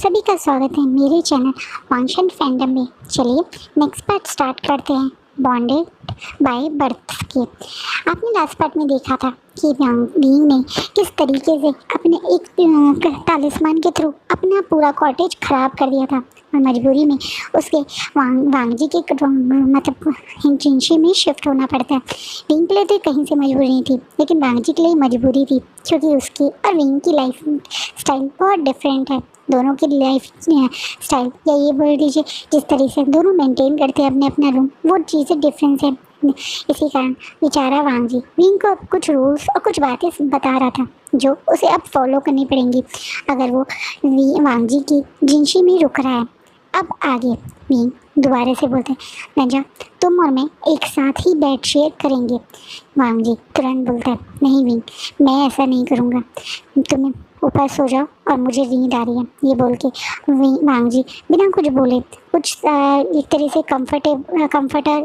सभी का स्वागत है मेरे चैनल वांशन फैंडम में। चलिए नेक्स्ट पार्ट स्टार्ट करते हैं, बॉन्डेड बाय बर्थ की। आपने लास्ट पार्ट में देखा था कि बीइंग ने किस तरीके से अपने एक तालिस्मान के थ्रू अपना पूरा कॉटेज खराब कर दिया था और मजबूरी में उसके वांगजी के मतलब हिंची में शिफ्ट होना पड़ता है। विंग के लिए तो कहीं से मजबूरी नहीं थी, लेकिन वांगजी के लिए मजबूरी थी क्योंकि उसकी और विंग की लाइफ स्टाइल बहुत डिफरेंट है। दोनों की लाइफ स्टाइल या ये बोल दीजिए जिस तरह से दोनों मेंटेन करते हैं अपने अपना रूम, वो चीज़ें डिफरेंस है। इसी कारण बेचारा वांगजी विंग को अब कुछ रूल्स और कुछ बातें बता रहा था जो उसे अब फॉलो करनी पड़ेंगी अगर वो वांगजी की जिंशी में रुक रहा है। अब आगे विंग दोबारा से बोलते हैं, नंजा तुम और मैं एक साथ ही बेड शेयर करेंगे। वांगजी तुरंत बोलता है, नहीं विंग, मैं ऐसा नहीं करूँगा, तुम्हें ऊपर सो जाओ और मुझे नींद आ रही है। ये बोल के वांगजी बिना कुछ बोले कुछ एक तरह से कंफर्टर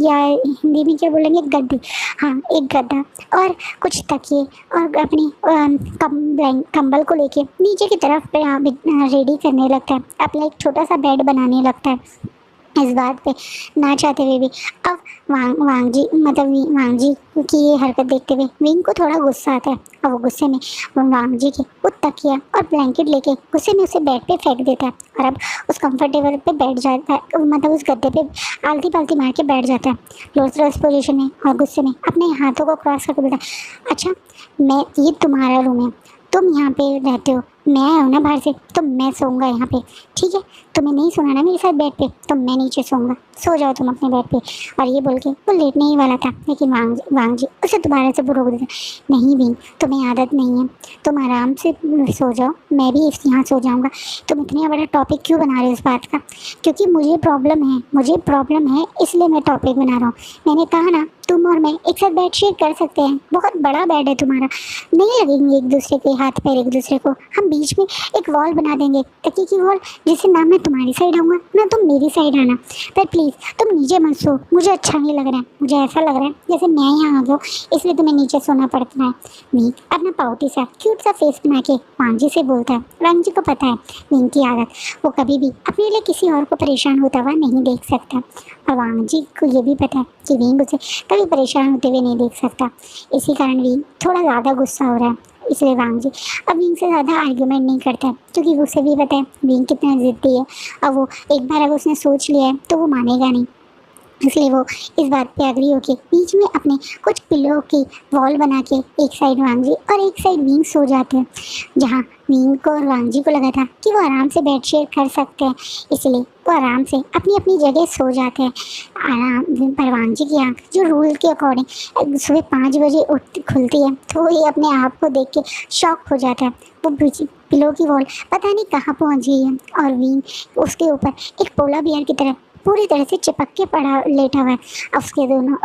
या हिंदी में क्या बोलेंगे, गद्दी, हाँ एक गद्दा और कुछ तकिए और अपनी कंबल को लेके नीचे की तरफ रेडी करने लगता है, अपना एक छोटा सा बेड बनाने लगता है। इस बात पे ना चाहते हुए भी अब वांगजी वांगजी की ये हरकत देखते हुए विंग को थोड़ा गुस्सा आता है और वो गुस्से में वांगजी के वो तकिया और ब्लैंकेट लेके गुस्से में उसे बेड पे फेंक देता है और अब उस कंफर्टेबल पे बैठ जाता है, मतलब उस गद्दे पे आलती पालती मार के बैठ जाता है लोस पोजीशन में और गुस्से में अपने हाथों को क्रॉस करके बोलता है, अच्छा मैं ये तुम्हारा रूम है, तुम यहाँ पे रहते हो, मैं आया हूँ ना बाहर से, तो मैं सोऊंगा यहाँ पे, ठीक है? तुम्हें नहीं सोना ना मेरे साथ बेड पे, तो मैं नीचे सोऊंगा, सो जाओ तुम अपने बेड पे। और ये बोल के वो लेटने ही वाला था, लेकिन वांगजी उसे दोबारा से रोक देता, नहीं भी तुम्हें आदत नहीं है, तुम आराम से सो जाओ, मैं भी यहाँ सो जाऊँगा। तुम इतना बड़ा टॉपिक क्यों बना रहे हो इस बात का? क्योंकि मुझे प्रॉब्लम है इसलिए मैं टॉपिक बना रहा हूँ। मैंने कहा ना तुम और मैं एक साथ बेड शेयर कर सकते हैं, बहुत बड़ा बेड है तुम्हारा, नहीं लगेंगे एक दूसरे के हाथ पैर एक दूसरे को, हम बीच में एक वॉल बना देंगे, तकिए की वॉल, जिससे ना मैं तुम्हारी साइड आऊँगा ना तुम मेरी साइड आना। पर प्लीज़ तुम नीचे मत सो, मुझे अच्छा नहीं लग रहा है, मुझे ऐसा लग रहा है जैसे मैं यहाँ आ गया इसलिए तुम्हें नीचे सोना पड़ता है। विंग अपना पाउटी सा क्यूट सा फेस बना के वांगजी से बोलता है। वांगजी को पता है विंग की आदत, वो कभी भी अपने लिए किसी और को परेशान होता हुआ नहीं देख सकता और वांगजी को ये भी पता है कि विंग उसे कभी परेशान होते हुए नहीं देख सकता। इसी कारण विंग थोड़ा ज़्यादा गुस्सा हो रहा है, इसलिए वांगजी अब विंग से ज़्यादा आर्ग्यूमेंट नहीं करता है क्योंकि उसे भी पता है विंग कितना ज़िद्दी है और वो एक बार अगर उसने सोच लिया है तो वो मानेगा नहीं। इसलिए वो इस बात पे एग्री होके बीच में अपने कुछ पिलो की वॉल बना के एक साइड वांगजी और एक साइड विंग सो जाते हैं, जहाँ विंग को और वांगजी को लगा था कि वो आराम से बेड शेयर कर सकते हैं, इसलिए वो आराम से अपनी अपनी जगह सो जाते हैं आराम। पर वांगजी की आँख जो रूल के अकॉर्डिंग सुबह 5 बजे खुलती है, तो ये अपने आप को देख के शॉक हो जाता है। वो पिलो की वॉल पता नहीं कहाँ पहुँच गई है और विंग उसके ऊपर एक पोला बियर की तरह पूरी तरह से चिपक के लेटा हुआ है।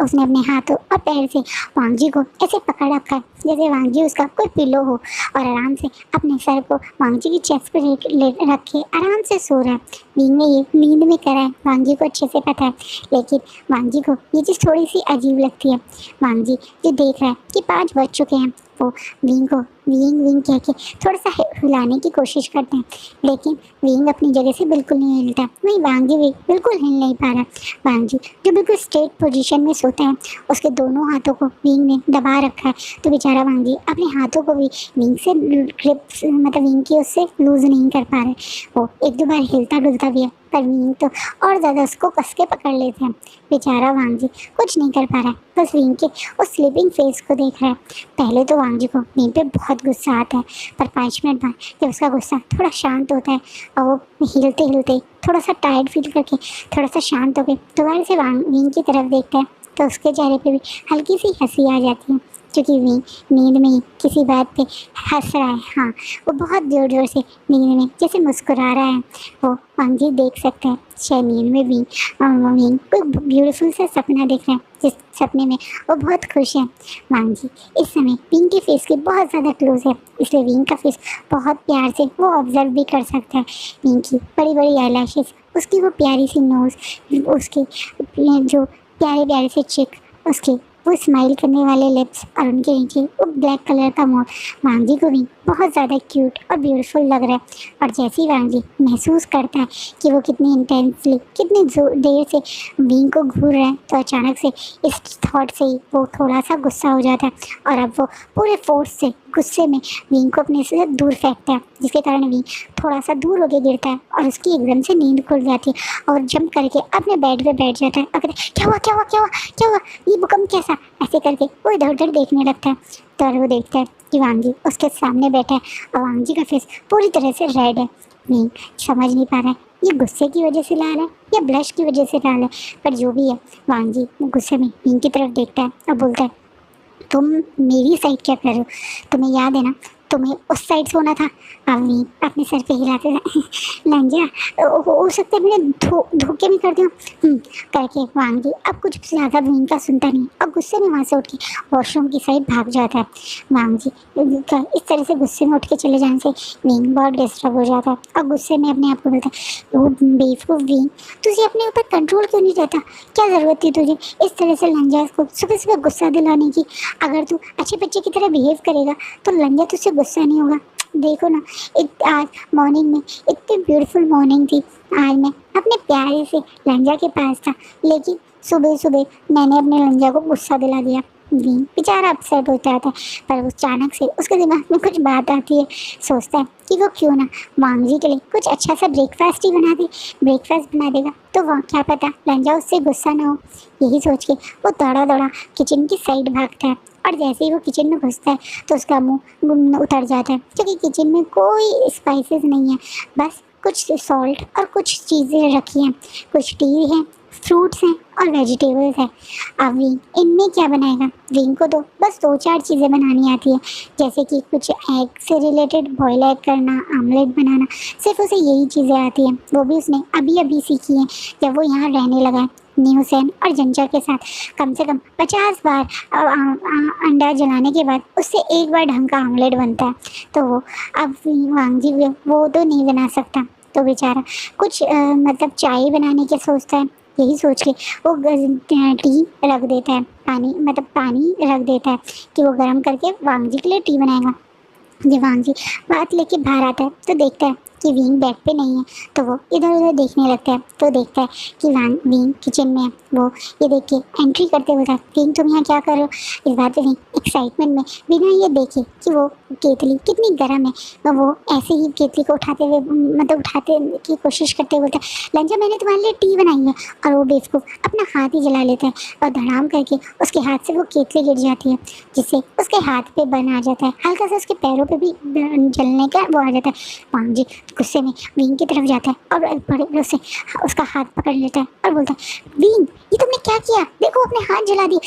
उसने अपने हाथों और पैर से वांगजी को ऐसे पकड़ रखा है जैसे वांगजी उसका कोई पिलो हो और आराम से अपने सर को वांगजी की चेस्ट पर रख के आराम से सो रहा है। विंग ने ये नींद में करा है, वांगजी को अच्छे से पता है, लेकिन वांगजी को ये चीज़ थोड़ी सी अजीब लगती है। वांगजी जो देख रहा है कि 5 बज चुके हैं, वो विंग को विंग कह के थोड़ा सा हिलाने की कोशिश करते हैं, लेकिन विंग अपनी जगह से बिल्कुल नहीं हिलता। वहीं वांगजी भी बिल्कुल हिल नहीं पा रहा। वांगजी जो बिल्कुल स्ट्रेट पोजीशन में सोता है, उसके दोनों हाथों को विंग ने दबा रखा है, तो बेचारा वांगजी अपने हाथों को भी विंग से ग्रिप विंग की उससे लूज नहीं कर पा रहे। वो 1-2 बार हिलता डुलता भी है, पर विंग तो और ज़्यादा उसको कस के पकड़ लेते हैं। बेचारा वांगजी कुछ नहीं कर पा रहा है, बस विंग के उस स्लीपिंग फेस को देख रहा है। पहले तो वांगजी को विंग पे बहुत गुस्सा आता है, पर 5 मिनट बाद जब उसका गुस्सा थोड़ा शांत होता है और वो हिलते हिलते थोड़ा सा टायर्ड फील करके थोड़ा सा शांत हो गए दोबारा से विंग की तरफ देखता है, तो उसके चेहरे पे भी हल्की सी हंसी आ जाती है क्योंकि विंग नींद में ही किसी बात पे हंस रहा है। हाँ, वो बहुत ज़ोर ज़ोर से नींद में जैसे मुस्कुरा रहा है। वो वांगजी देख सकते हैं शायद नींद में विंग कोई ब्यूटीफुल सा सपना देख रहे हैं, जिस सपने में वो बहुत खुश है। वांगजी इस समय विंग के फेस के बहुत ज़्यादा क्लोज है, इसलिए विंग का फेस बहुत प्यार से वो ऑब्जर्व भी कर सकता है। विंग की बड़ी बड़ी आईलैशेस, उसकी वो प्यारी सी नोज़, उसके जो प्यारे प्यारे से चिक, उसके वो स्माइल करने वाले लिप्स और उनके नीचे वो ब्लैक कलर का मोर वांग जी को भी बहुत ज़्यादा क्यूट और ब्यूटीफुल लग रहा है। और जैसे ही वांग जी महसूस करता है कि वो कितनी इंटेंसली कितनी देर से विंग को घूर रहा है, तो अचानक से इस थॉट से ही वो थोड़ा सा गुस्सा हो जाता है और अब वो पूरे फोर्स से गुस्से में विंग को अपने से दूर फेंकता है, जिसके कारण विंग थोड़ा सा दूर होके गिरता है और उसकी एकदम से नींद खुल जाती है और जंप करके अपने बेड पे बैठ जाता है और कहता है क्या हुआ क्या हुआ क्या हुआ क्या हुआ, ये भूकंप कैसा, ऐसे करके वो इधर उधर देखने लगता है। तो वो देखता है कि वांग जी उसके सामने बैठा है और वांग जी का फेस पूरी तरह से रेड है। विंग समझ नहीं पा रहा है ये गुस्से की वजह से लाल है या ब्लश की वजह से लाल है, पर जो भी है वांग जी गुस्से में विंग की तरफ देखता है और बोलता है तुम मेरी साइड क्या कर रहे हो, तुम्हें याद है ना तुम्हें उस साइड से होना था। अवनी अपने सर पे हिलाते लंजा हो सकता है मैंने धोखे में कर दिया करके वांग जी अब कुछ ज़्यादा विंग का सुनता नहीं और गुस्से में वहाँ से उठ के वॉशरूम की साइड भाग जाता है। वांग जी का इस तरह से गुस्से में उठ के चले जाने से विंग बहुत डिस्टर्ब हो जाता है और गुस्से में अपने आप को बोलता है वो बेवकूफ़ विंग तुझे अपने ऊपर कंट्रोल क्यों नहीं रहता, क्या ज़रूरत थी तुझे इस तरह से लंजा को सुबह सुबह गुस्सा दिलाने की। अगर तू अच्छे बच्चे की तरह बिहेव करेगा तो लंजा तुझसे गुस्सा नहीं होगा। देखो ना आज मॉर्निंग में इतनी ब्यूटीफुल मॉर्निंग थी, आज मैं अपने प्यारे से लंजा के पास था लेकिन सुबह सुबह मैंने अपने लंजा को गुस्सा दिला दिया। विंग बेचारा अपसेट होता था पर वो अचानक से उसके दिमाग में कुछ बात आती है, सोचता है कि वो क्यों ना वांग जी के लिए कुछ अच्छा सा ब्रेकफास्ट ही बना दे, ब्रेकफास्ट बना देगा तो वहाँ क्या पता लंजा उससे गुस्सा ना हो। यही सोच के वो दौड़ा दौड़ा किचन की साइड भागता है और जैसे ही वो किचन में घुसता है तो उसका मुंह उतर जाता है क्योंकि किचन में कोई स्पाइसेस नहीं है, बस कुछ सॉल्ट और कुछ चीज़ें रखी हैं, कुछ टी है, फ्रूट्स हैं और वेजिटेबल्स है। अब विंग इनमें क्या बनाएगा, विंग को तो बस 2-4 चीज़ें बनानी आती है जैसे कि कुछ एग से रिलेटेड बॉयल एग करना, आमलेट बनाना, सिर्फ उसे यही चीज़ें आती हैं, वो भी उसने अभी अभी सीखी हैं जब वो यहाँ रहने लगा है न्यू सैन और जंचा के साथ। कम से कम 50 बार अंडा जलाने के बाद उससे एक बार ढंग का आमलेट बनता है, तो वो अब वांग जी वो तो नहीं बना सकता, तो बेचारा कुछ मतलब चाय बनाने के सोचता है। यही सोच के वो टी रख देता है, पानी रख देता है कि वो गर्म करके वांग जी के लिए टी बनाएगा। जब वांग जी बात लेके बाहर आता है तो देखता है कि विंग बेड पे नहीं है, तो वो इधर उधर देखने लगता है तो देखता है कि विंग किचन में है। वो ये देख के एंट्री करते हुए था, विंग तुम यहाँ क्या कर रहे हो। इस बात पे विंग एक्साइटमेंट में बिना ये देखे कि वो केतली कितनी गर्म है तो वो ऐसे ही केतली को उठाते की कोशिश करते हुए बोलता है लंजा मैंने तुम्हारे लिए टी बनाई है, और वो बेवकूफ़ अपना हाथ ही जला लेता है और धड़ाम करके उसके हाथ से वो केतली गिर जाती है जिससे उसके हाथ पे बर्न आ जाता है, हल्का सा उसके पैरों पे भी जलने का वो आ जाता है। वांग जी गुस्से में विंग की तरफ जाता है और बड़े से उसका हाथ पकड़ लेता है और बोलता है विंग ये तुमने क्या किया, देखो अपने हाथ जला दिए,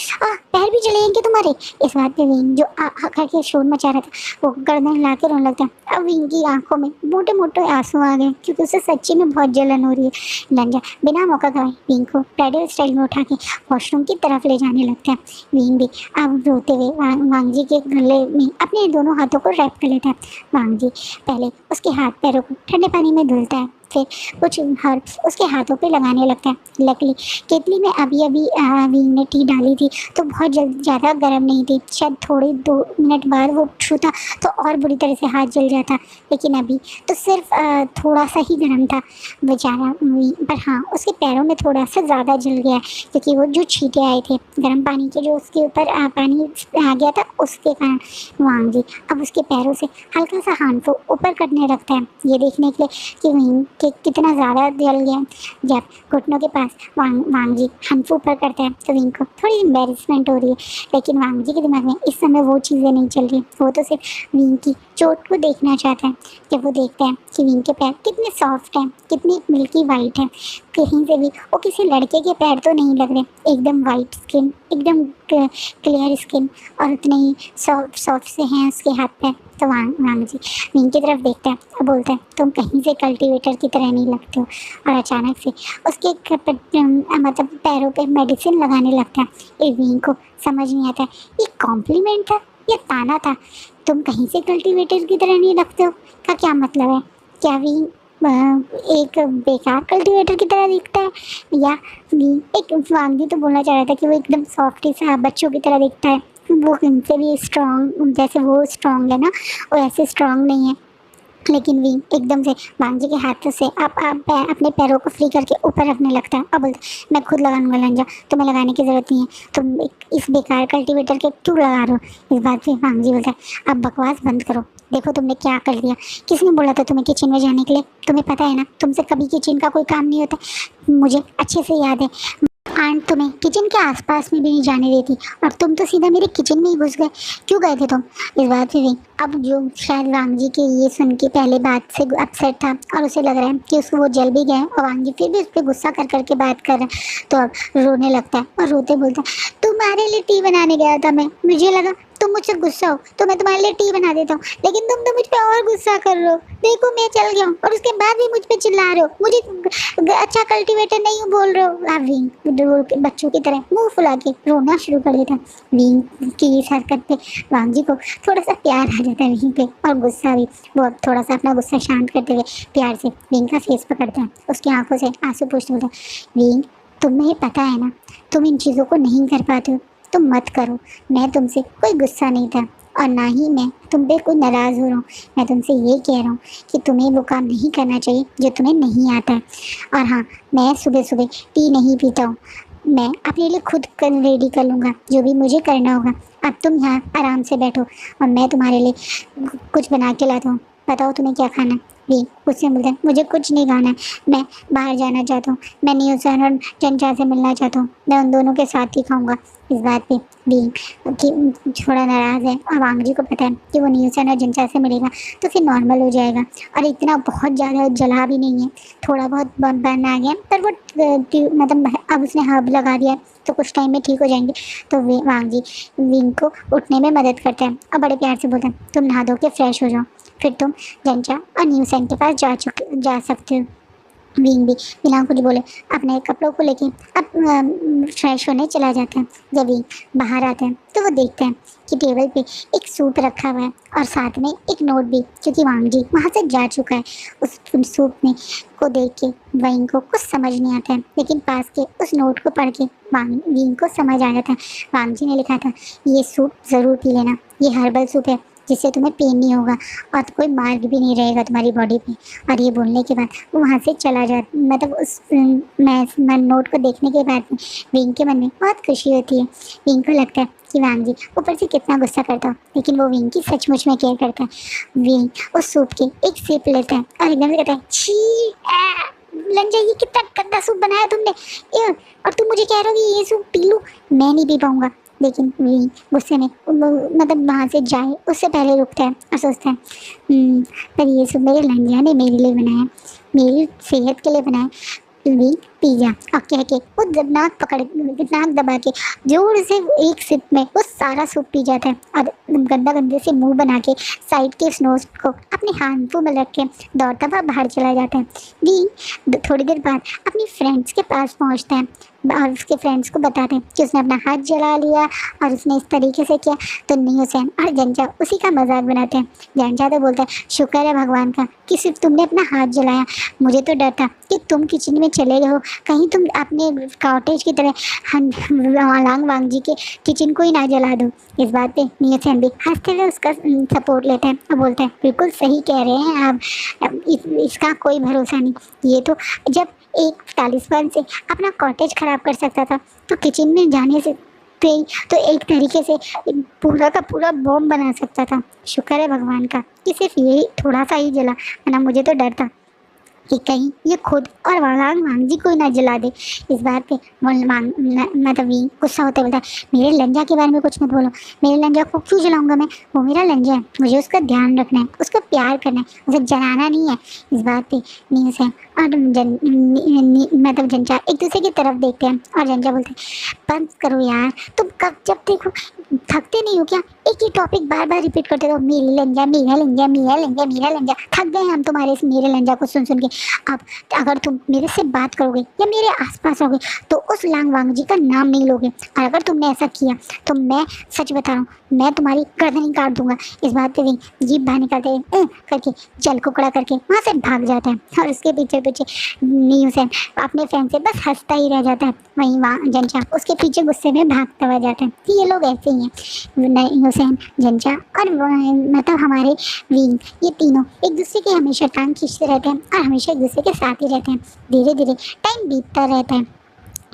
पैर भी जलेंगे तुम्हारे। इस बात पे विंग जो करके शोर मचा रहा था वो गर्दन हिला के रोने लगता है। अब विंग की आंखों में मोटे मोटे आंसू आ गए क्योंकि उसे सच्ची में बहुत जलन हो रही है। लंजा बिना मौका गवाए विंग को पैडल स्टाइल में उठा के वॉशरूम की तरफ ले जाने लगता है। विंग भी अब रोते हुए वांग जी के गले में अपने दोनों हाथों को रैप कर लेता है। वांग जी पहले उसके हाथ पैरों को ठंडे पानी में धुलता है, फिर कुछ हर्ब्स उसके हाथों पे लगाने लगता है। लकली केतली में अभी विंग ने टी डाली थी तो बहुत ज़्यादा गर्म नहीं थी, शायद थोड़े 2 मिनट बाद वो छूता तो और बुरी तरह से हाथ जल जाता, लेकिन अभी तो सिर्फ थोड़ा सा ही गर्म था बेचारा। पर हाँ उसके पैरों में थोड़ा सा ज़्यादा जल गया क्योंकि वो जो छींटे आए थे गर्म पानी के जो उसके ऊपर पानी आ गया था उसके कारण। वांग जी अब उसके पैरों से हल्का सा हाथ को ऊपर करने लगता है ये देखने के लिए कि विंग के कितना ज़्यादा जल गया। जब घुटनों के पास वांग जी हाथ ऊपर करता है तो विंग को थोड़ी एम्बेरसमेंट हो रही है, लेकिन वांग जी के दिमाग में इस समय वो चीज़ें नहीं चल रही, वो तो सिर्फ विंग की चोट को देखना चाहता है। जब वो देखता है कि विंग के पैर कितने सॉफ्ट हैं, कितनी मिल्की वाइट हैं, कहीं से भी वो किसी लड़के के पैर तो नहीं लग रहे, एकदम वाइट स्किन, एकदम क्लियर स्किन और उतने ही सॉफ्ट से हैं उसके हाथ पैर। तो वांग जी विंग की तरफ देखता है और बोलता है तुम कहीं से कल्टीवेटर की तरह नहीं लगते हो, और अचानक से उसके मतलब पैरों पे मेडिसिन लगाने लगता है। ये विंग को समझ नहीं आता ये कॉम्प्लीमेंट था या ताना था। तुम कहीं से कल्टीवेटर की तरह नहीं लगते हो का क्या मतलब है, क्या विंग एक बेकार कल्टीवेटर की तरह दिखता है, या एक वांगी तो बोलना चाह रहा था कि वो एकदम सॉफ्ट सा बच्चों की तरह दिखता है, वो इनसे भी स्ट्रॉन्ग, जैसे वो स्ट्रॉन्ग है ना वो ऐसे स्ट्रॉन्ग नहीं है। लेकिन वी एकदम से वांजी के हाथों से अपने पैरों को फ्री करके ऊपर रखने लगता है और बोलता है मैं खुद लगा लूँगा लंजा, तुम्हें लगाने की ज़रूरत नहीं है, तुम इस बेकार कल्टीवेटर के क्यों लगा रहे हो। इस बात पे वांजी बोलता है अब बकवास बंद करो, देखो तुमने क्या कर दिया, किसने बोला था तुम्हें किचन में जाने के लिए, तुम्हें पता है ना तुमसे कभी किचन का कोई काम नहीं होता, मुझे अच्छे से याद है आंट तुम्हें किचन के आसपास में भी नहीं जाने देती और तुम तो सीधा मेरे किचन में ही घुस गए, क्यों गए थे तुम। इस बात पे भी अब जो शायद वांगजी के ये सुन के पहले बात से अपसेट था और उसे लग रहा है कि उसको वो जल भी गए और वांगजी फिर भी उस पर गुस्सा कर करके बात कर रहा है, तो अब रोने लगता है और रोते बोलता है तुम्हारे लिए टी बनाने गया था मैं, मुझे लगा तुम मुझसे गुस्सा हो तो मैं तुम्हारे लिए टी बना देता हूँ, लेकिन तुम तो मुझ पे और गुस्सा कर रहे हो, देखो मैं चल गया हूँ और उसके बाद भी मुझ पे चिल्ला रहे हो, मुझे अच्छा कल्टीवेटर नहीं हूँ बोल रहे हो। आप विंग बच्चों की तरह मुंह फुला के रोना शुरू कर देता है। विंग की इस हरकत पे वांगजी को थोड़ा सा प्यार आ जाता है विंग पे और गुस्सा भी, वो अब थोड़ा सा अपना गुस्सा शांत करते हुए प्यार से विंग का फेस पकड़ता है, उसकी आंखों से आंसू पोंछते बोलता है विंग तुम्हें पता है ना तुम इन चीज़ों को नहीं कर पाते हो, तुम मत करो, मैं तुमसे कोई गुस्सा नहीं था और ना ही मैं तुम पे कोई नाराज़ हो रहा हूँ, मैं तुमसे ये कह रहा हूँ कि तुम्हें वो काम नहीं करना चाहिए जो तुम्हें नहीं आता है। और हाँ, मैं सुबह सुबह टी नहीं पीता हूँ, मैं अपने लिए खुद कर रेडी कर लूँगा जो भी मुझे करना होगा, अब तुम यहाँ आराम से बैठो और मैं तुम्हारे लिए कुछ बना के लाता हूँ, बताओ तुम्हें क्या खाना है। भी उससे मिलता है मुझे कुछ नहीं खाना है, मैं बाहर जाना चाहता हूँ, मैं न्यूज़न और चंचा से मिलना चाहता हूँ, मैं उन दोनों के साथ ही खाऊंगा। इस बात पे भी कि थोड़ा नाराज़ है और वांगजी को पता है कि वो न्यूज़न और चंचा से मिलेगा तो फिर नॉर्मल हो जाएगा और इतना बहुत ज़्यादा जला भी नहीं है, थोड़ा बहुत बर्न आ गया पर वो मतलब अब उसने हर्ब लगा दिया है तो कुछ टाइम में ठीक हो जाएंगे। तो वांगजी विंग को उठने में मदद करता है और बड़े प्यार से बोलता है तुम नहा धो के फ्रेश हो जाओ, फिर तुम जंचा और न्यूज़न के पास जा सकते हो। विंग भी बिना कुछ बोले अपने कपड़ों को लेके अब फ्रेश होने चला जाता है। जब विंग बाहर आता है तो वो देखता है कि टेबल पे एक सूप रखा हुआ है और साथ में एक नोट भी, क्योंकि वांगजी वहाँ से जा चुका है। उस सूप में को देख के विंग को कुछ समझ नहीं आता है, लेकिन पास के उस नोट को पढ़ के विंग को समझ आ जाता है वांगजी ने लिखा था ये सूप ज़रूर पी लेना, ये हर्बल सूप है जिससे तुम्हें पेन नहीं होगा और कोई मार्क भी नहीं रहेगा तुम्हारी बॉडी पे। और ये बोलने के बाद वो वहाँ से चला जाता, मतलब उस मैं नोट को देखने के बाद विंग के मन में बहुत खुशी होती है। विंग को लगता है कि वांगजी ऊपर से कितना गुस्सा करता हो लेकिन वो विंग की सचमुच में केयर करता है। विंग उस सूप के एक सिप लेता है और एकदम से कहता है छी लंजा ये कितना गंदा सूप बनाया तुमने, और तुम मुझे कह रहे हो कि ये सूप पी लूँ, मैं नहीं पी पाऊँगा। लेकिन विंग गुस्से में मतलब वहाँ से जाए उससे पहले रुकता है और सोचता है पर ये सब मेरे लंजा ने मेरे लिए बनाया, मेरी सेहत के लिए बनाया, विंग पी जा और कह के वो नाक दबा के जोर से एक सिप में वो सारा सूप पी जाता है और गंदे से मुंह बना के साइड के स्नोज को अपने हाथों में रख के दौड़ता हुआ बाहर चला जाता है। विंग थोड़ी देर बाद अपनी फ्रेंड्स के पास पहुंचता है और उसके फ्रेंड्स को बताते हैं कि उसने अपना हाथ जला लिया और उसने इस तरीके से किया। तो न्यूज़न और जंजा उसी का मजाक बनाते हैं। जंजा तो बोलता है शुक्र है भगवान का कि सिर्फ तुमने अपना हाथ जलाया, मुझे तो डर था कि तुम किचन में चले गए हो, कहीं तुम अपने कॉटेज की तरह वांगजी के किचन को ही ना जला दो। इस बात पे न्यूज़न भी हंसते हुए उसका सपोर्ट लेता है और बोलता है बिल्कुल सही कह रहे हैं आप, इसका कोई भरोसा नहीं, ये तो जब एक तालिस्मान से अपना कॉटेज ख़राब कर सकता था तो किचन में जाने से तो एक तरीके से पूरा का पूरा बॉम्ब बना सकता था। शुक्र है भगवान का कि सिर्फ यही थोड़ा सा ही जला, वरना मुझे तो डर था कि कहीं ये खुद और वांगजी को ही ना जला दे। इस बात पे मतलब गुस्सा होते बोलता है मेरे लंजा के बारे में कुछ मत बोलो, मेरे लंजा को क्यों जलाऊंगा मैं, वो मेरा लंजा है, मुझे उसका ध्यान रखना है, उसको प्यार करना है, उसे जलाना नहीं है। इस बात पे न्यूज़ है और मतलब जंजा एक दूसरे की तरफ देखते हैं और जंजा बोलते हैं बंद करो यार, तुम कब जब देखो थकते नहीं हो क्या, एक ही टॉपिक बार बार रिपीट करते रहो, मेरी लंजा मेरा लंजा मेरा लंजा मेरा लंजा। थक गए हम तुम्हारे इस मेरे लंजा को सुन सुन के। अब अगर तुम मेरे से बात करोगे या मेरे आसपास रहोगे तो उस लांग वांग जी का नाम नहीं लोगे। और अगर तुमने ऐसा किया तो मैं सच बता रहा हूँ, मैं तुम्हारी गर्दन ही काट दूंगा। इस बात पे भी जीभ बाहर निकालते करके जल को कड़ा करके वहाँ से भाग जाता है। और उसके पीछे पीछे हुसैन अपने फैन से बस हंसता ही रह जाता है। वहीं वहाँ जनशा उसके पीछे गुस्से में भागता हुआ जाता है। तो ये लोग ऐसे ही हैं, हुसैन, जनशा और मतलब हमारे विंग, ये तीनों एक दूसरे की हमेशा टांग खींचते रहते हैं और हमेशा एक दूसरे के साथ ही रहते हैं। धीरे धीरे टाइम बीतता रहता है।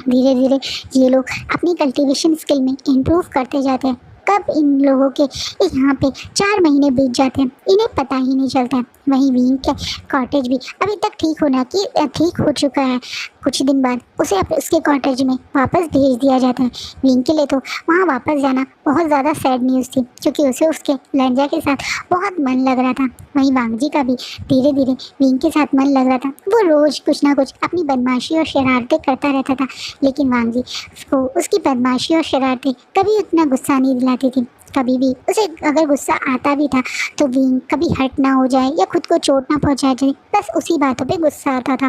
धीरे धीरे ये लोग अपनी कल्टीवेशन स्किल में इम्प्रूव करते जाते हैं। कब इन लोगों के यहाँ पे 4 महीने बीत जाते हैं, इन्हें पता ही नहीं चलता। वहीं विंग के कॉटेज भी अभी तक ठीक हो चुका है। कुछ दिन बाद उसे उसके कॉटेज में वापस भेज दिया जाता है। विंग के लिए तो वहाँ वापस जाना बहुत ज़्यादा सैड न्यूज़ थी, क्योंकि उसे उसके लंजा के साथ बहुत मन लग रहा था। वहीं वांगजी का भी धीरे धीरे विंग के साथ मन लग रहा था। वो रोज़ कुछ ना कुछ अपनी बदमाशी और शरारतें करता रहता था, लेकिन वांगजी उसको उसकी बदमाशी और शरारतें कभी उतना गुस्सा नहीं दिलाती थी। कभी भी उसे अगर गुस्सा आता भी था तो विंग कभी हर्ट ना हो जाए या खुद को चोट ना पहुंचा जाए, बस उसी बातों पे गुस्सा आता था।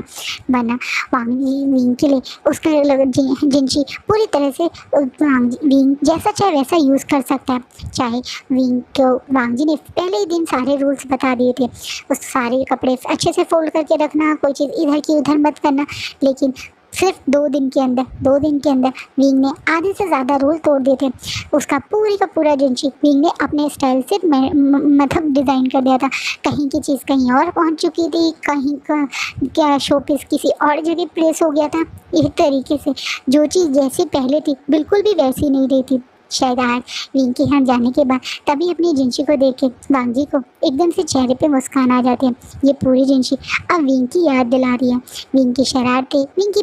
वरना विंग के लिए उसका जिंशी पूरी तरह से विंग जैसा चाहे वैसा यूज़ कर सकता है। चाहे विंग को वांगजी ने पहले ही दिन सारे रूल्स बता दिए थे, उस सारे कपड़े अच्छे से फोल्ड करके रखना, कोई चीज़ इधर की उधर मत करना। लेकिन सिर्फ 2 दिन के अंदर विंग ने आधे से ज़्यादा रूल तोड़ दिए थे। उसका पूरी का पूरा जिंशी विंग ने अपने स्टाइल से मतलब डिज़ाइन कर दिया था। कहीं की चीज़ कहीं और पहुंच चुकी थी, कहीं का क्या शो पीस किसी और जगह प्लेस हो गया था। इस तरीके से जो चीज़ जैसी पहले थी बिल्कुल भी वैसी नहीं रही थी। शायद आज विंग के यहाँ जाने के बाद तभी अपनी जिंशी को देख के वांगजी को एकदम से चेहरे पे मुस्कान आ जाती है। ये पूरी जिंशी अब विंग की याद दिला रही है। विंग की शरारतें, विंग की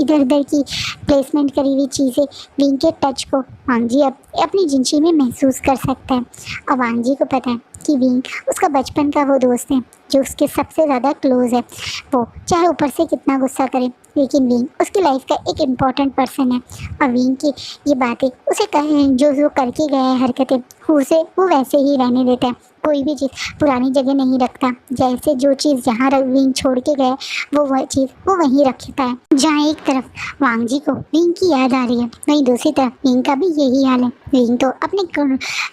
इधर उधर की प्लेसमेंट करी हुई चीज़ें, विंग के टच को वांगजी अब अपनी जिंशी में महसूस कर सकता है। और वांगजी को पता है कि विंग उसका बचपन का वो दोस्त है जो उसके सबसे ज़्यादा क्लोज है। वो चाहे ऊपर से कितना गुस्सा करे, लेकिन विंग उसकी लाइफ का एक इम्पॉर्टेंट पर्सन है। और विंग की ये बातें उसे जो करके गया है हरकतें, उसे वो वैसे ही रहने देता है। कोई भी चीज़ पुरानी जगह नहीं रखता। जैसे जो चीज़ जहाँ विंग छोड़ के गए वह चीज़ वो वहीं रखता है। जहाँ एक तरफ वांगजी को विंग की याद आ रही है, वहीं दूसरी तरफ विंग का भी यही हाल है। विंग तो अपने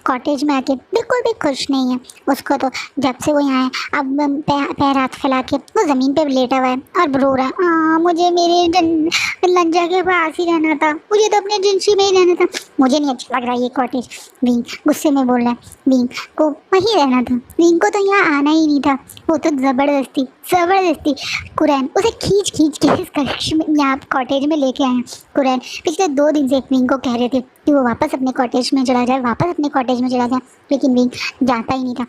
कॉटेज में आके बिल्कुल भी खुश नहीं है। उसको तो जब से वो यहाँ है अब पैर हाथ फैला के वो ज़मीन पे लेटा हुआ है और रो रहा है, मुझे मेरे लंजा के पास ही रहना था, मुझे तो अपने जिंशी में ही रहना था, मुझे नहीं अच्छा लग रहा ये कॉटेज। विंग गुस्से में बोल रहा है। विंग को वहीं रहना था, विंग को तो यहाँ आना ही नहीं था। वो तो ज़बरदस्ती कुरैन उसे खींच के इस कक्ष में यहाँ कॉटेज में लेके आए हैं। कुरैन पिछले 2 दिन से विंग को कह रहे थे कि वो वापस अपने कॉटेज में चला जाए, लेकिन विंग जाता ही नहीं था।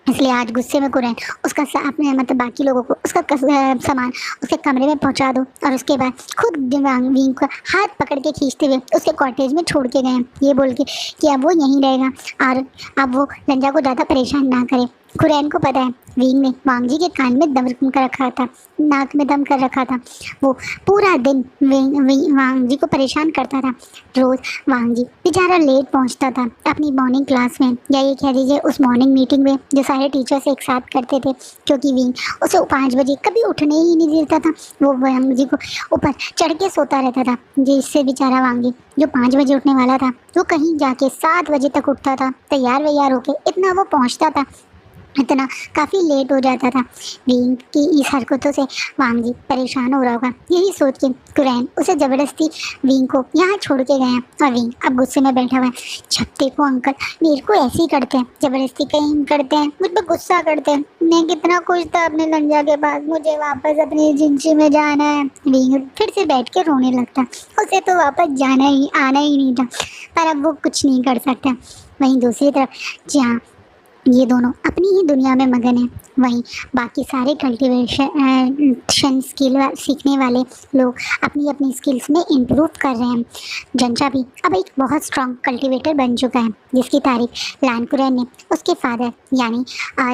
इसलिए आज गुस्से में कुरैन उसका अपने मतलब बाकी लोगों को उसका सामान उसके कमरे में पहुंचा दो और उसके बाद खुद विंग को हाथ पकड़ के खींचते हुए उसके कॉटेज में छोड़ के गए, ये बोल के कि अब वो यहीं रहेगा और अब वो लंजा को ज़्यादा परेशान ना करे। कुरैन को पता है विंग ने वांगजी के कान में दम कर रखा था, नाक में दम कर रखा था। वो पूरा दिन वांगजी को परेशान करता था। रोज़ वांगजी बेचारा लेट पहुंचता था अपनी मॉर्निंग क्लास में, या ये कह दीजिए उस मॉर्निंग मीटिंग में जो सारे टीचर्स एक साथ करते थे, क्योंकि विंग उसे 5 बजे कभी उठने ही नहीं देता था। वो वांगजी को ऊपर चढ़ के सोता रहता था, जिससे बेचारा वांगजी जो 5 बजे उठने वाला था वो कहीं जाके 7 बजे तक उठता था, तैयार वैयार होके इतना वो पहुँचता था, इतना काफ़ी लेट हो जाता था। विंग की इस हरकतों से वांगजी परेशान हो रहा होगा, यही सोच के कुरैन उसे ज़बरदस्ती विंग को यहाँ छोड़ के गए और विंग अब गुस्से में बैठा हुआ है। जब देखो अंकल मेरे को ऐसे ही करते हैं, ज़बरदस्ती कहीं करते हैं, मुझ पर गुस्सा करते हैं। मैं कितना खुश था अपने लंजा के पास, मुझे वापस अपनी जिंशी में जाना है। विंग फिर से बैठ के रोने लगता, उसे तो वापस आना ही नहीं था, पर अब वो कुछ नहीं कर सकता। वहीं दूसरी तरफ जहाँ ये दोनों अपनी ही दुनिया में मगन हैं, वहीं बाकी सारे कल्टीवेशन स्किल सीखने वाले लोग अपनी अपनी स्किल्स में इम्प्रूव कर रहे हैं। जनशा भी अब एक बहुत स्ट्रॉन्ग कल्टीवेटर बन चुका है, जिसकी तारीफ लान कुरैन ने उसके फादर यानी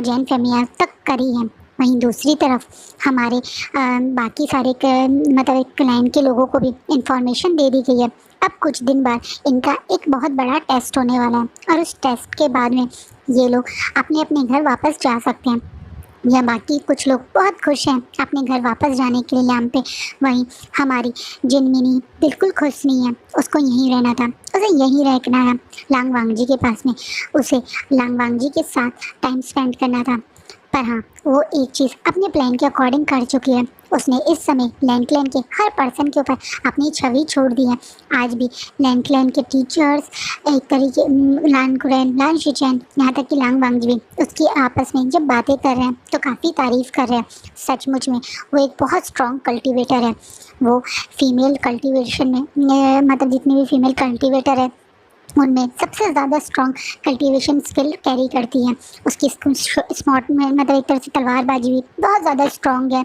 जैन फेमिया तक करी है। वहीं दूसरी तरफ हमारे बाकी सारे मतलब एक क्लाइंट के लोगों को भी इंफॉर्मेशन दे दी गई है अब कुछ दिन बाद इनका एक बहुत बड़ा टेस्ट होने वाला है और उस टेस्ट के बाद में ये लोग अपने अपने घर वापस जा सकते हैं। या बाकी कुछ लोग बहुत खुश हैं अपने घर वापस जाने के लिए यहाँ पे। वहीं हमारी जिनमिनी बिल्कुल खुश नहीं है, उसको यहीं रहना था, उसे यहीं रहना है लांग वांगजी के पास में, उसे लांग वांगजी के साथ टाइम स्पेंड करना था। पर हाँ, वो एक चीज़ अपने प्लान के अकॉर्डिंग कर चुकी है। उसने इस समय लैंडक्लैन के हर पर्सन के ऊपर अपनी छवि छोड़ दी है। आज भी लैंडक्लैन के टीचर्स एक तरीके लान कुरैन, लान शिचैन, यहाँ तक कि लांग वांगजी भी उसकी आपस में जब बातें कर रहे हैं तो काफ़ी तारीफ़ कर रहे हैं। सचमुच में वो एक बहुत स्ट्रॉन्ग कल्टिवेटर है। वो फीमेल कल्टिवेशन में मतलब जितनी भी फीमेल कल्टिवेटर है उनमें सबसे ज़्यादा स्ट्रॉन्ग कल्टीवेशन स्किल कैरी करती है। उसकी स्मार्ट में मतलब एक तरह से तलवारबाजी भी बहुत ज़्यादा स्ट्रॉन्ग है।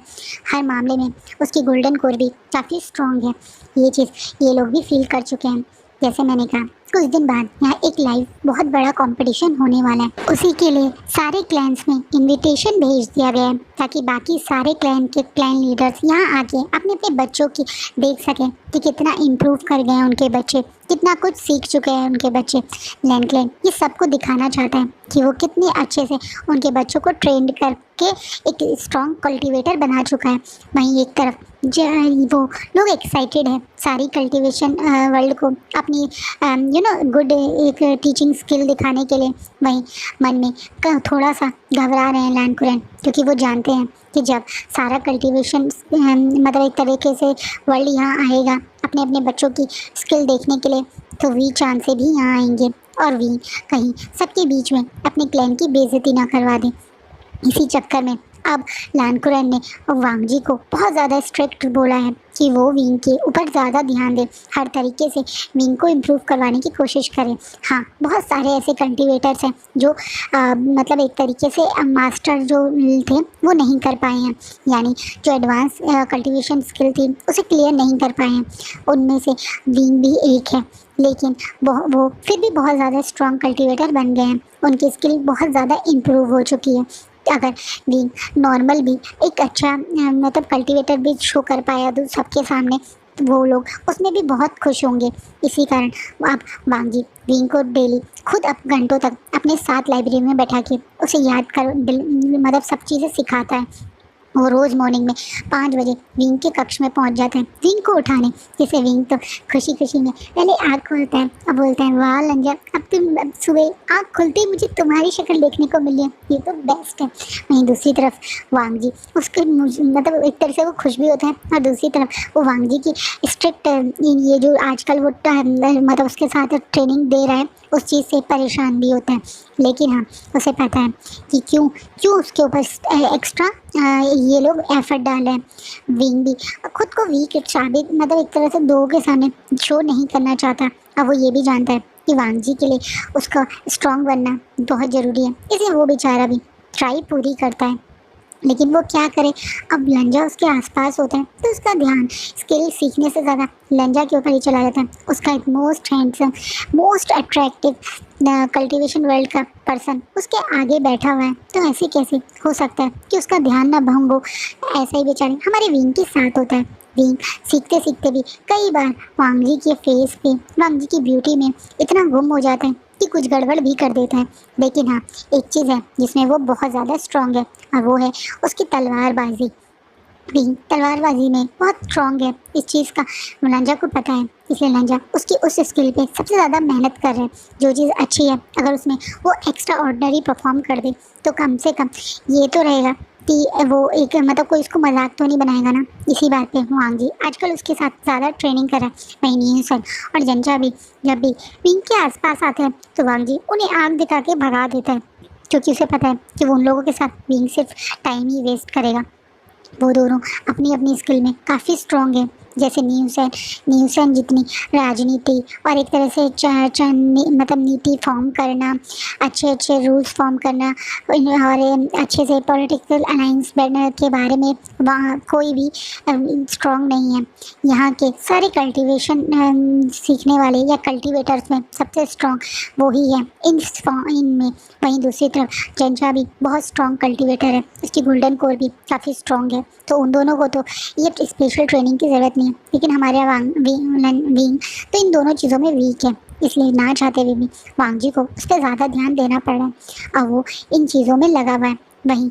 हर मामले में उसकी गोल्डन कोर भी काफ़ी स्ट्रॉन्ग है। ये चीज़ ये लोग भी फील कर चुके हैं। जैसे मैंने कहा, कुछ दिन बाद यहाँ एक लाइव बहुत बड़ा कंपटीशन होने वाला है। उसी के लिए सारे क्लैंस में इनविटेशन भेज दिया गया है ताकि बाकी सारे क्लैन लीडर्स यहाँ आके अपने अपने बच्चों की देख सकें कि कितना इम्प्रूव कर गए हैं उनके बच्चे, कितना कुछ सीख चुके हैं उनके बच्चे। लैंडक्लैन ये सबको दिखाना चाहता है कि वो कितने अच्छे से उनके बच्चों को ट्रेंड करके एक स्ट्रॉन्ग कल्टीवेटर बना चुका है। वहीं एक तरफ वो लोग एक्साइटेड है सारी कल्टीवेशन वर्ल्ड को अपनी गुड एक टीचिंग स्किल दिखाने के लिए। वहीं मन में थोड़ा सा घबरा रहे हैं लान कुरैन, क्योंकि वो जानते हैं कि जब सारा कल्टीवेशन मतलब एक तरीके से वर्ल्ड यहाँ आएगा अपने अपने बच्चों की स्किल देखने के लिए, तो वी चांद से भी यहाँ आएंगे और वी कहीं सबके बीच में अपने क्लैन की बेइज्जती ना करवा दें। इसी चक्कर में अब लान कुरैन ने वांगजी को बहुत ज़्यादा स्ट्रिक्ट बोला है कि वो विंग के ऊपर ज़्यादा ध्यान दे, हर तरीके से विंग को इम्प्रूव करवाने की कोशिश करें। हाँ, बहुत सारे ऐसे कल्टीवेटर्स हैं जो मतलब एक तरीके से मास्टर जो थे वो नहीं कर पाए हैं, यानी जो एडवांस कल्टीवेशन स्किल थी उसे क्लियर नहीं कर पाए हैं। उनमें से विंग भी एक है, लेकिन वो फिर भी बहुत ज़्यादा स्ट्रॉन्ग कल्टीवेटर बन गए हैं। उनकी स्किल बहुत ज़्यादा इम्प्रूव हो चुकी है। अगर विंग नॉर्मल भी एक अच्छा मतलब कल्टीवेटर भी शो कर पाया तो सबके सामने, वो लोग उसमें भी बहुत खुश होंगे। इसी कारण अब वांगजी विंग को डेली खुद घंटों तक अपने साथ लाइब्रेरी में बैठा के उसे याद कर मतलब सब चीज़ें सिखाता है। वो रोज़ मॉर्निंग में 5 बजे विंग के कक्ष में पहुंच जाता है विंग को उठाने। जैसे विंग तो खुशी खुशी में पहले आँख खोलता है, अब बोलता है, वाह लंजा, अब तुम सुबह आँख खुलते ही मुझे तुम्हारी शक्ल देखने को मिली है, ये तो बेस्ट है। वहीं दूसरी तरफ वांगजी उसके मतलब एक तरह से वो खुश भी होता है और दूसरी तरफ वो वांगजी की स्ट्रिक्ट ये जो आजकल वो मतलब उसके साथ ट्रेनिंग दे रहा है उस चीज़ से परेशान भी होता है। लेकिन हाँ, उसे पता है कि क्यों उसके ऊपर एक्स्ट्रा ये लोग एफर्ट डाले हैं। विंग भी खुद को वीक साबित मतलब एक तरह से दो के सामने शो नहीं करना चाहता। अब वो ये भी जानता है कि वांगजी के लिए उसका स्ट्रॉन्ग बनना बहुत ज़रूरी है, इसलिए वो बेचारा भी ट्राई पूरी करता है। लेकिन वो क्या करे, अब लंजा उसके आसपास होता है तो उसका ध्यान स्किल सीखने से ज़्यादा लंजा के ऊपर ही चला जाता है। उसका एक most handsome, most attractive cultivation world का पर्सन उसके आगे बैठा हुआ है, तो ऐसे कैसे हो सकता है कि उसका ध्यान ना भंग हो। ऐसा ही बेचारे हमारे विंग के साथ होता है। विंग सीखते सीखते भी कई बार वांगजी के फेस पे, वांगजी की ब्यूटी में इतना गुम हो जाता है कि कुछ गड़बड़ भी कर देता है। लेकिन हाँ, एक चीज़ है जिसमें वो बहुत ज़्यादा स्ट्रॉन्ग है और वो है उसकी तलवारबाजी। विंग तलवारबाजी में बहुत स्ट्रॉन्ग है, इस चीज़ का लंजा को पता है, इसलिए लंजा उसकी उस स्किल पे सबसे ज़्यादा मेहनत कर रहा है। जो चीज़ अच्छी है अगर उसमें वो एक्स्ट्रा ऑर्डिनरी परफॉर्म कर दे तो कम से कम ये तो रहेगा कि वो एक मतलब कोई इसको मजाक तो नहीं बनाएगा ना। इसी बात पे वांगजी आजकल उसके साथ ज़्यादा ट्रेनिंग कर रहा है। वहीं नीसन और जंजा भी जब भी विंग के आसपास आते हैं तो वांगजी उन्हें आँख दिखा के भगा देता है, क्योंकि उसे पता है कि वो उन लोगों के साथ विंग सिर्फ टाइम ही वेस्ट करेगा। वो दोनों अपनी अपनी स्किल में काफ़ी स्ट्रॉन्ग है। जैसे न्यूसन जितनी राजनीति और एक तरह से मतलब नीति फॉर्म करना, अच्छे रूल्स फॉर्म करना और अच्छे से पॉलिटिकल अलायंस बनने के बारे में वहाँ कोई भी स्ट्रॉन्ग नहीं है। यहाँ के सारे कल्टीवेशन सीखने वाले या कल्टीवेटर्स में सबसे स्ट्रॉन्ग वो ही है इनमें। वहीं दूसरी तरफ जंजा भी बहुत स्ट्रॉन्ग कल्टीवेटर है, उसकी गोल्डन कोर भी काफ़ी स्ट्रॉन्ग है। तो उन दोनों को तो ये स्पेशल ट्रेनिंग की ज़रूरत नहीं है, लेकिन हमारे विंग तो इन दोनों चीज़ों में वीक है, इसलिए ना चाहते हुए भी वांग जी को उस पर ज़्यादा ध्यान देना पड़ रहा है। अब वो इन चीज़ों में लगा हुआ है। वहीं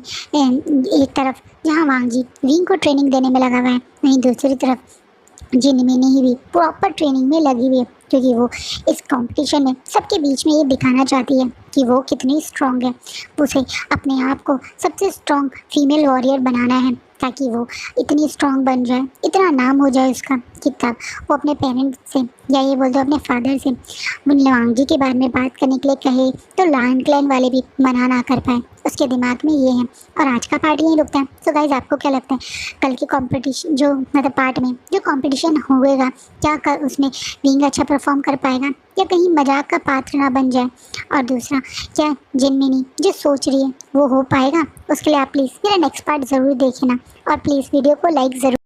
एक तरफ जहाँ वांग जी विंग को ट्रेनिंग देने में लगा हुआ है, वहीं दूसरी तरफ जिनमिनी भी प्रॉपर ट्रेनिंग में लगी हुई है, क्योंकि वो इस कंपटीशन में सबके बीच में ये दिखाना चाहती है कि वो कितनी स्ट्रांग है। उसे अपने आप को सबसे स्ट्रांग फीमेल वॉरियर बनाना है, ताकि वो इतनी स्ट्रांग बन जाए, इतना नाम हो जाए उसका कि तब वो अपने पेरेंट्स से या ये बोल दो अपने फादर से वांग जी के बारे में बात करने के लिए कहे तो लायन क्लैन वाले भी मना ना कर पाए। उसके दिमाग में ये है। और आज का पार्ट यहीं रुकता है। सो गाइज, आपको क्या लगता है कल के कंपटीशन जो मतलब पार्ट में जो कंपटीशन होएगा, क्या कर उसमें विंग अच्छा परफॉर्म कर पाएगा या कहीं मजाक का पात्र ना बन जाए? और दूसरा, क्या जिनमिनी जो सोच रही है वो हो पाएगा? उसके लिए आप प्लीज़ मेरा नेक्स्ट पार्ट ज़रूर देखना और प्लीज़ वीडियो को लाइक ज़रूर